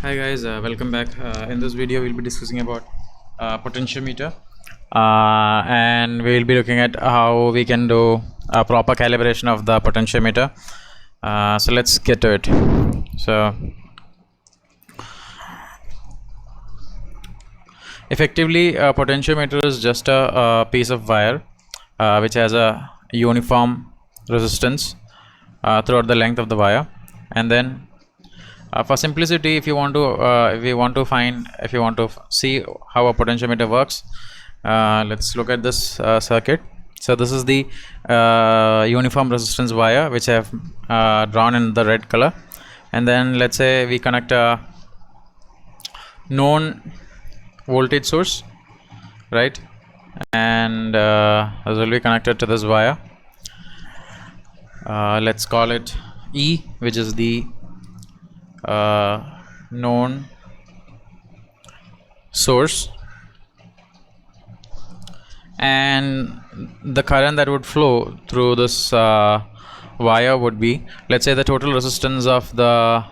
Hi guys, welcome back. In this video, we'll be discussing about potentiometer, and we'll be looking at how we can do a proper calibration of the potentiometer. So let's get to it. So effectively, a potentiometer is just a piece of wire which has a uniform resistance throughout the length of the wire, and then for simplicity, if you want to see how a potentiometer works, let's look at this circuit. So this is the uniform resistance wire which I have drawn in the red color, and then let's say we connect a known voltage source, right? And this will be connected to this wire. Let's call it E, which is the known source, and the current that would flow through this wire would be, let's say, the total resistance of the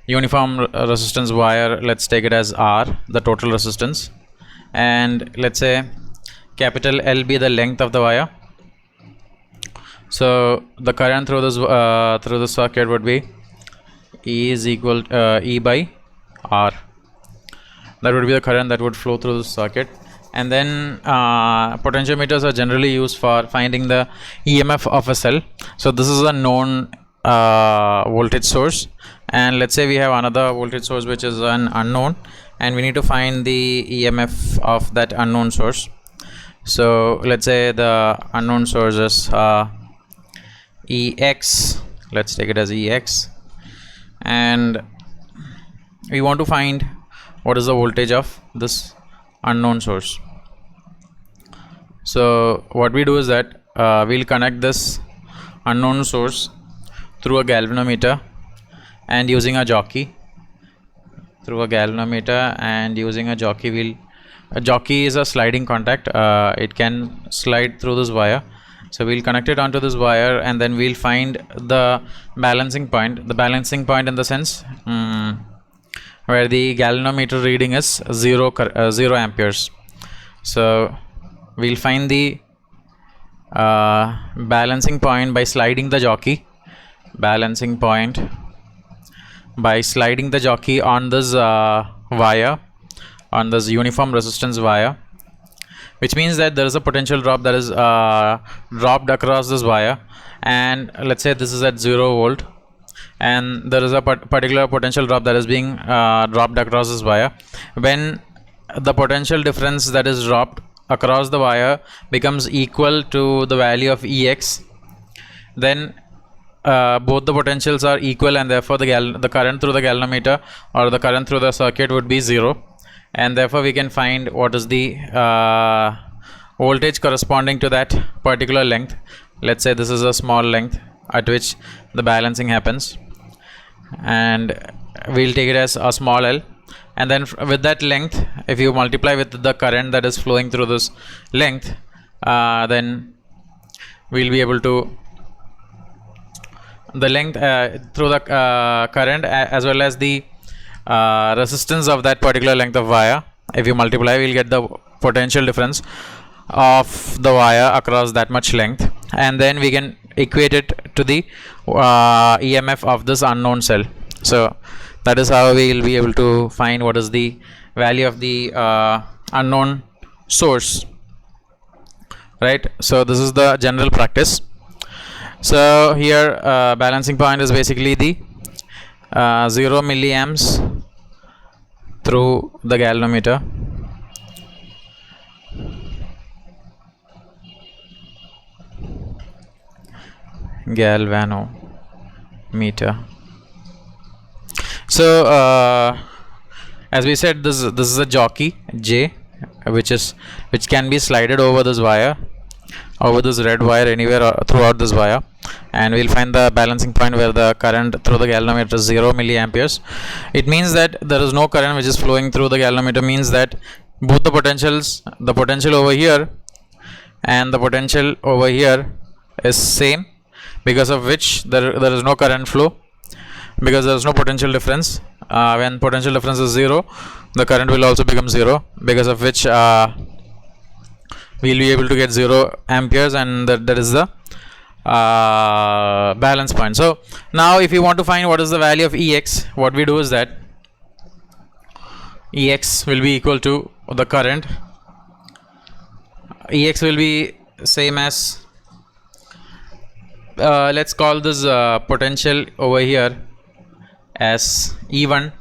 uniform resistance wire. Let's take it as R, the total resistance, and let's say capital L be the length of the wire. So the current through the circuit would be E is equal E by R. That would be the current that would flow through the circuit. And then potentiometers are generally used for finding the EMF of a cell. So this is a known voltage source, and let's say we have another voltage source which is an unknown, and we need to find the EMF of that unknown source. So let's say the unknown source is EX. Let's take it as EX, and we want to find what is the voltage of this unknown source. So what we do is that we'll connect this unknown source through a galvanometer and using a jockey. A jockey is a sliding contact. It can slide through this wire. So we'll connect it onto this wire, and then we'll find the balancing point. The balancing point in the sense where the galvanometer reading is 0 amperes. So we'll find the balancing point by sliding the jockey. On this wire, on this uniform resistance wire, which means that there is a potential drop that is dropped across this wire, and let's say this is at 0 volt, and there is a particular potential drop that is being dropped across this wire. When the potential difference that is dropped across the wire becomes equal to the value of Ex, then both the potentials are equal, and therefore the current through the galvanometer or the current through the circuit would be 0, and therefore we can find what is the voltage corresponding to that particular length. Let's say this is a small length at which the balancing happens, and we'll take it as a small L, and then with that length, if you multiply with the current that is flowing through this length, then we'll be able to the length through the current as well as the resistance of that particular length of wire. If you multiply, we'll get the potential difference of the wire across that much length, and then we can equate it to the EMF of this unknown cell. So that is how we will be able to find what is the value of the unknown source, right? So this is the general practice. So here balancing point is basically the 0 milliamps through the galvanometer. So as we said, this is a jockey J, which can be slided over this wire, over this red wire, anywhere throughout this wire, and we'll find the balancing point where the current through the galvanometer is 0 milliamperes. It means that there is no current which is flowing through the galvanometer, means that both the potentials, the potential over here and the potential over here is same, because of which there is no current flow, because there is no potential difference when potential difference is 0, the current will also become 0, because of which we'll be able to get 0 amperes, and that is the balance point. So now if you want to find what is the value of Ex, what we do is that Ex will be equal to the current. Ex will be same as, let's call this potential over here as E1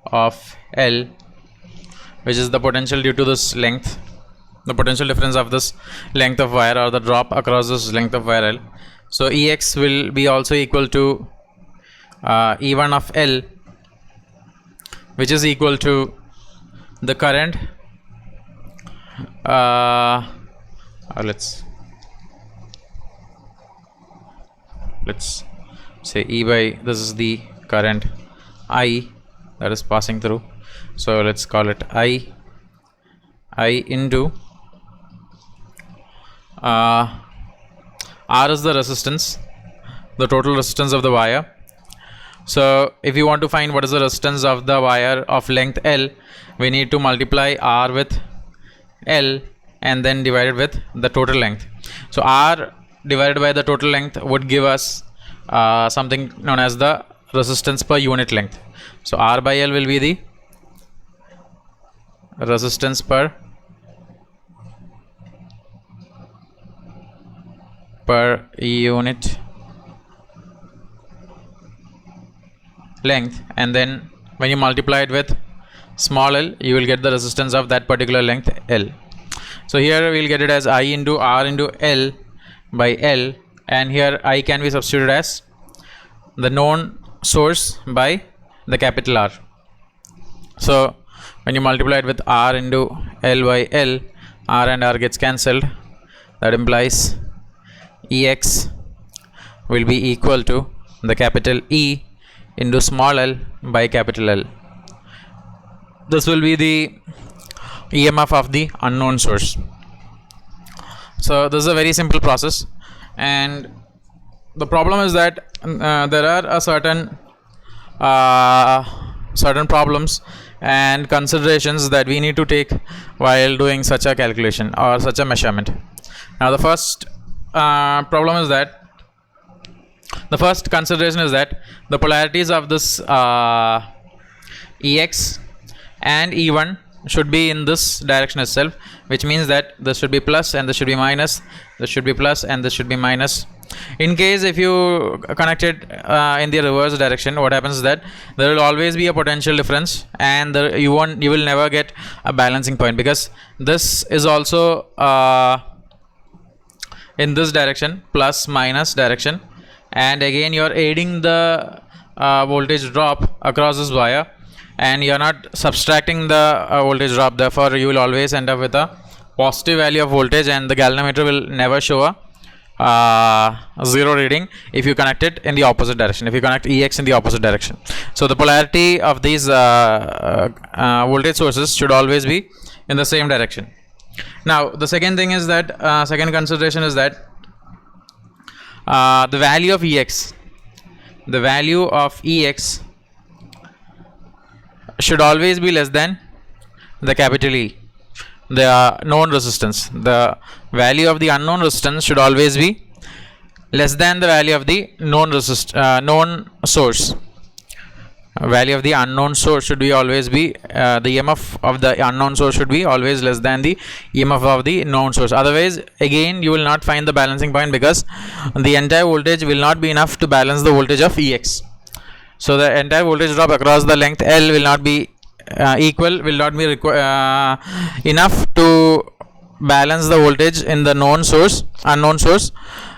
of L, which is the potential due to this length, the potential difference of this length of wire, or the drop across this length of wire L. So Ex will be also equal to E1 of L, which is equal to the current, let's say E by, this is the current I that is passing through, so let's call it I into R is the resistance, the total resistance of the wire. So if you want to find what is the resistance of the wire of length L, we need to multiply R with L and then divide it with the total length. So R divided by the total length would give us something known as the resistance per unit length. So R by L will be the resistance per unit length, and then when you multiply it with small l, you will get the resistance of that particular length L. So here we will get it as I into R into L by L, and here I can be substituted as the known source by the capital R. So when you multiply it with R into L by L, R and R gets cancelled. That implies Ex will be equal to the capital E into small l by capital L. This will be the EMF of the unknown source. So this is a very simple process, and the problem is that there are a certain problems and considerations that we need to take while doing such a calculation or such a measurement. Now the first problem is that, the first consideration is that the polarities of this Ex and E1 should be in this direction itself, which means that this should be plus and this should be minus, this should be plus and this should be minus. In case if you connect it in the reverse direction, what happens is that there will always be a potential difference, and you will never get a balancing point, because this is also in this direction, plus minus direction, and again you are aiding the voltage drop across this wire, and you are not subtracting the voltage drop. Therefore you will always end up with a positive value of voltage, and the galvanometer will never show a zero reading if you connect it in the opposite direction, if you connect Ex in the opposite direction. So the polarity of these voltage sources should always be in the same direction. Now the second thing is that second consideration is that the value of Ex, should always be less than the capital E, the known resistance. The value of the unknown resistance should always be less than the value of the known source. Value of the unknown source should be always be the EMF of the unknown source should be always less than the EMF of the known source. Otherwise, again, you will not find the balancing point, because the entire voltage will not be enough to balance the voltage of Ex. So the entire voltage drop across the length L will not be equal, will not be enough to balance the voltage in the unknown source,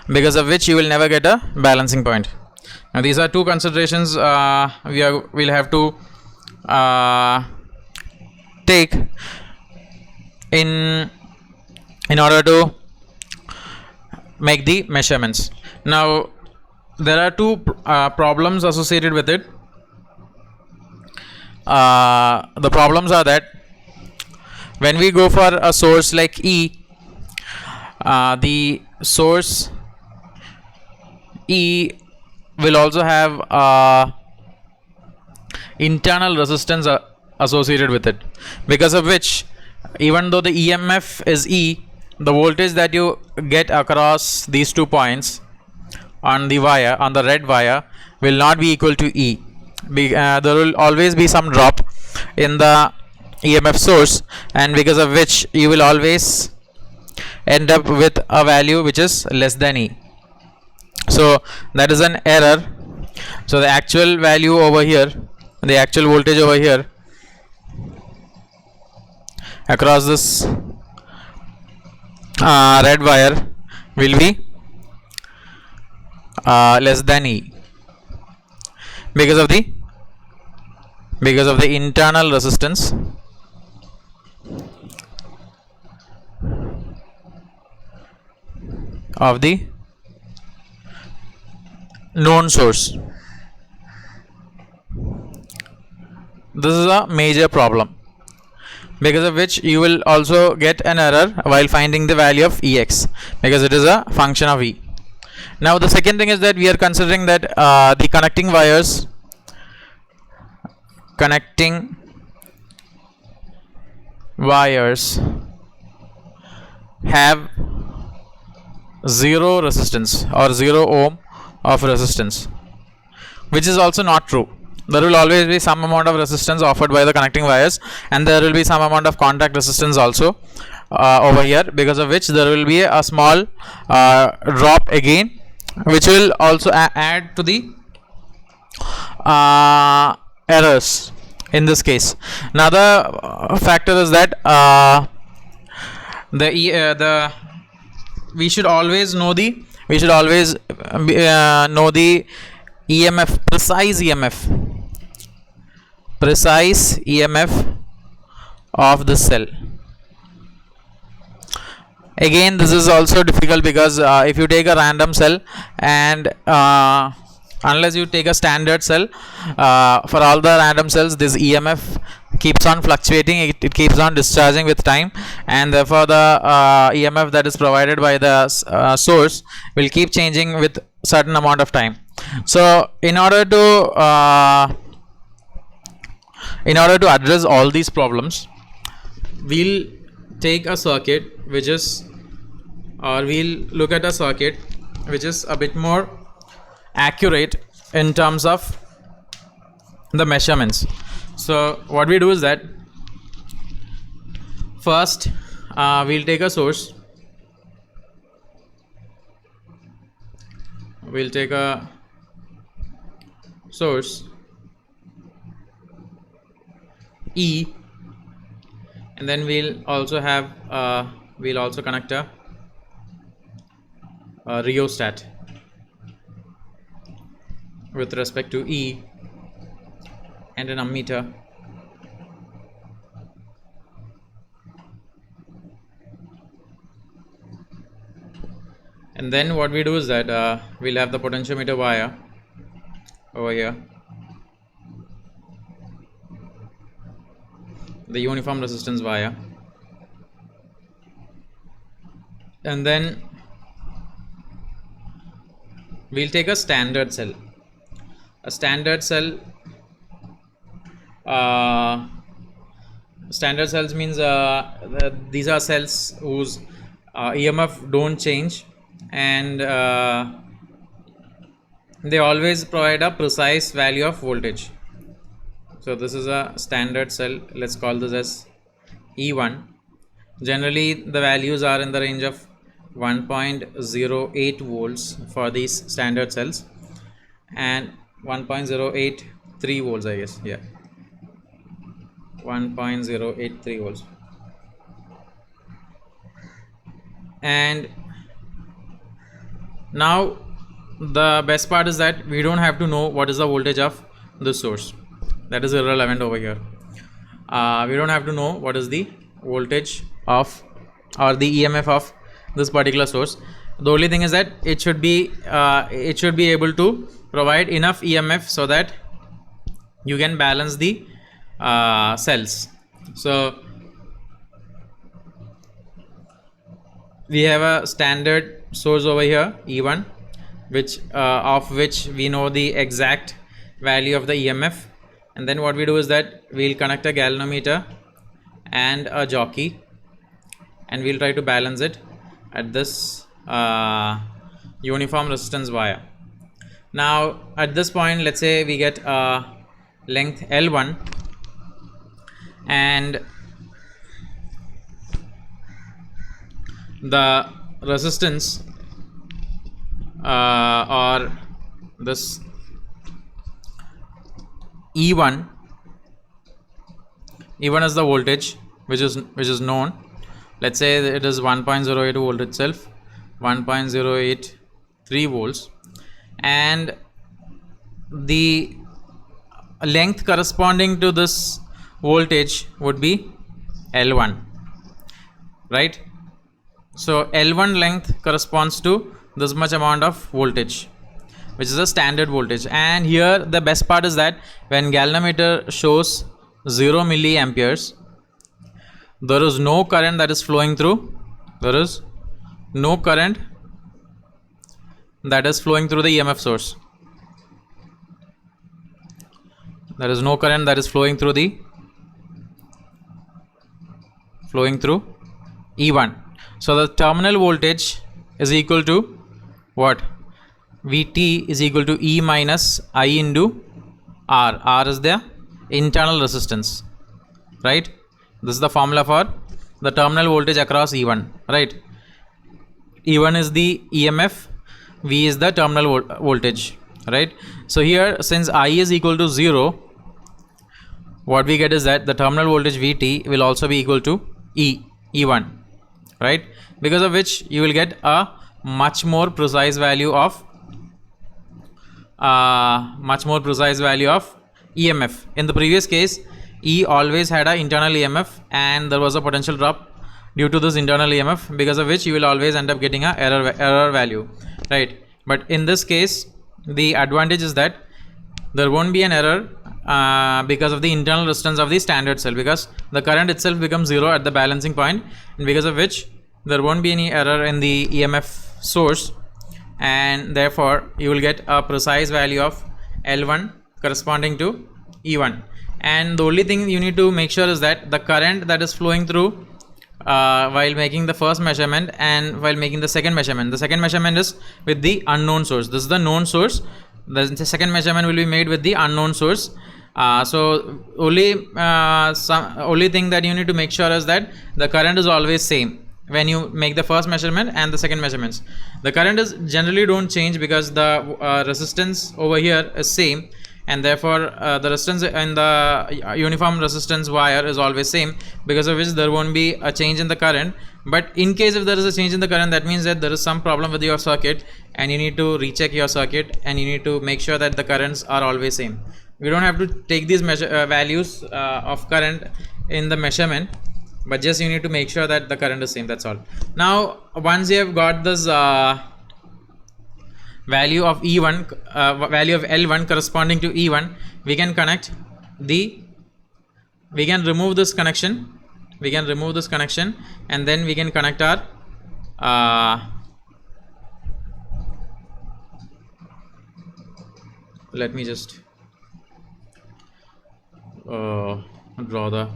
because of which you will never get a balancing point. Now these are two considerations we'll have to take in order to make the measurements. Now there are two problems associated with it. The problems are that when we go for a source like E, the source E will also have internal resistance associated with it, because of which, even though the EMF is E, the voltage that you get across these 2 points on the wire, on the red wire, will not be equal to E. There will always be some drop in the EMF source, and because of which you will always end up with a value which is less than E. So that is an error. So the actual value over here, the actual voltage over here across this red wire will be less than E, because of the internal resistance of the known source. This is a major problem, because of which you will also get an error while finding the value of Ex, because it is a function of E. Now the second thing is that we are considering that the connecting wires have 0 resistance or 0 ohm of resistance, which is also not true. There will always be some amount of resistance offered by the connecting wires, and there will be some amount of contact resistance also over here, because of which there will be a small drop again, which will also add to the errors in this case. Another factor is that we should always know the EMF, precise EMF of the cell. Again, this is also difficult, because if you take a random cell, and unless you take a standard cell, for all the random cells this EMF keeps on fluctuating, it keeps on discharging with time, and therefore the EMF that is provided by the source will keep changing with certain amount of time. So in order to address all these problems, we'll take a circuit we'll look at a circuit which is a bit more accurate in terms of the measurements. So what we do is that first we'll take a source, E, and then we'll also connect a rheostat with respect to E, and an ammeter, and then what we do is that we'll have the potentiometer wire over here, the uniform resistance wire, and then we'll take a standard cell. Standard cells means these are cells whose EMF don't change, and they always provide a precise value of voltage. So this is a standard cell. Let's call this as E1. Generally the values are in the range of 1.08 volts for these standard cells, and 1.083 volts, I guess. Yeah, 1.083 volts. And now the best part is that we don't have to know what is the voltage of the source. That is irrelevant over here. We don't have to know what is the voltage of or the EMF of this particular source. The only thing is that it should be able to provide enough EMF so that you can balance the cells. So we have a standard source over here, E1, which of which we know the exact value of the EMF, And then what we do is that we'll connect a galvanometer and a jockey, and we'll try to balance it at this uniform resistance wire. Now at this point, let's say we get a length L1, and the resistance or this E1 is the voltage which is known. Let's say it is 1.08 volt itself, 1.083 volts, and the length corresponding to this voltage would be L1, right? So L1 length corresponds to this much amount of voltage, which is a standard voltage. And here the best part is that when galvanometer shows 0 milliamperes, there is no current that is flowing through. There is no current that is flowing through the EMF source. There is no current that is flowing through E1. So the terminal voltage is equal to what? Vt is equal to E minus I into R. R is the internal resistance, right? This is the formula for the terminal voltage across E1, right? E1 is the EMF, V is the terminal voltage, right? So here, since I is equal to 0, what we get is that the terminal voltage Vt will also be equal to E1, right? Because of which you will get a much more precise value of EMF. In the previous case, E always had an internal EMF, and there was a potential drop due to this internal EMF, because of which you will always end up getting a error value, right? But in this case, the advantage is that there won't be an error because of the internal resistance of the standard cell, because the current itself becomes 0 at the balancing point, and because of which there won't be any error in the EMF source, and therefore you will get a precise value of L1 corresponding to E1. And the only thing you need to make sure is that the current that is flowing through while making the first measurement and while making the second measurement is with the unknown source. This is the known source. The second measurement will be made with the unknown source. So only thing that you need to make sure is that the current is always same when you make the first measurement and the second measurements. The current is generally don't change because the resistance over here is same, and therefore the resistance in the uniform resistance wire is always same, because of which there won't be a change in the current. But in case if there is a change in the current, that means that there is some problem with your circuit, and you need to recheck your circuit, and you need to make sure that the currents are always same. We don't have to take these values of current in the measurement, but just you need to make sure that the current is same. That's all. Now once you have got this value of E1, value of L1 corresponding to E1, we can remove this connection. And then we can connect our let me just draw the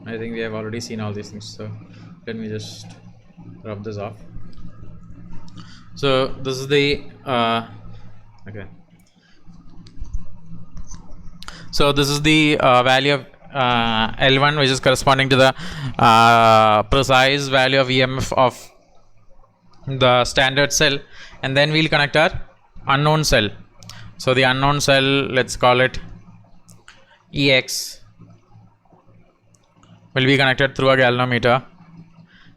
I think we have already seen all these things, so let me just rub this off. So this is the okay. So this is the value of L1, which is corresponding to the precise value of EMF of the standard cell, and then we'll connect our unknown cell. So the unknown cell, let's call it EX, will be connected through a galvanometer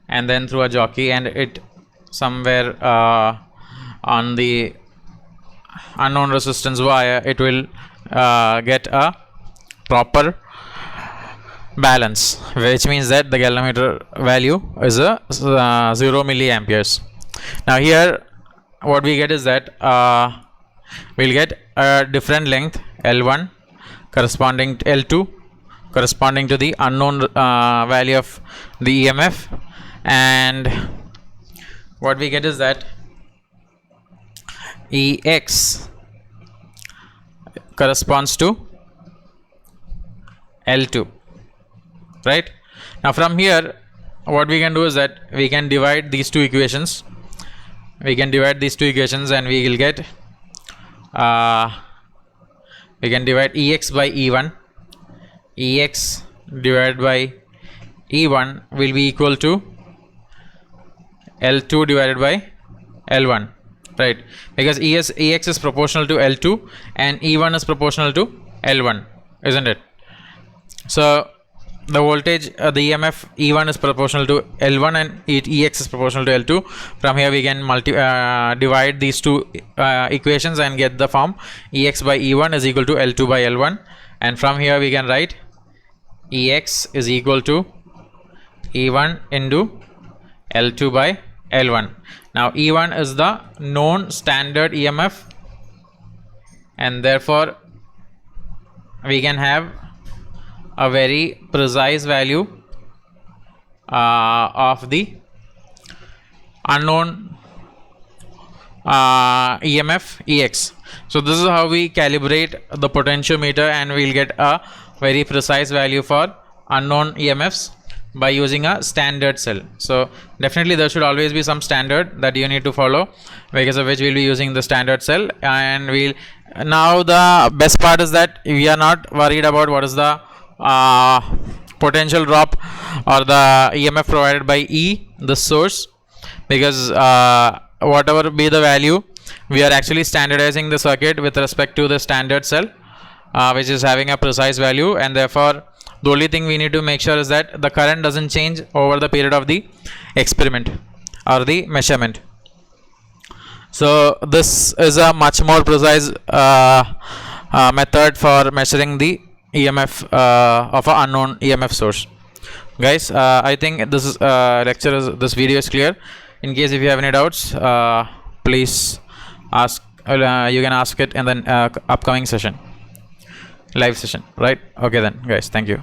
and then through a jockey, and it somewhere on the unknown resistance wire it will get a proper balance, which means that the galvanometer value is a 0 milliamperes. Now here what we get is that we'll get a different length L1 corresponding to L2 corresponding to the unknown value of the EMF, and what we get is that EX corresponds to L2, right? Now from here what we can do is that we can divide these two equations. We can divide these two equations and we will get we can divide EX by E1. EX divided by E1 will be equal to L2 divided by L1, right? Because EX is proportional to L2 and E1 is proportional to L1, isn't it? So the voltage, the EMF E1 is proportional to L1 and EX is proportional to L2. From here we can divide these two equations and get the form EX by E1 is equal to L2 by L1, and from here we can write EX is equal to E1 into L2 by L1. Now E1 is the known standard EMF, and therefore we can have a very precise value of the unknown EMF EX. So this is how we calibrate the potentiometer, and we'll get a very precise value for unknown EMFs by using a standard cell. So definitely there should always be some standard that you need to follow, because of which we'll be using the standard cell. And we'll now, the best part is that we are not worried about what is the potential drop or the EMF provided by E, the source, because whatever be the value, we are actually standardizing the circuit with respect to the standard cell, which is having a precise value, and therefore the only thing we need to make sure is that the current doesn't change over the period of the experiment or the measurement. So this is a much more precise method for measuring the EMF of an unknown EMF source. Guys, I think this is this video is clear. In case if you have any doubts, please ask. You can ask it in the upcoming session, live session, right? Okay then, guys, thank you.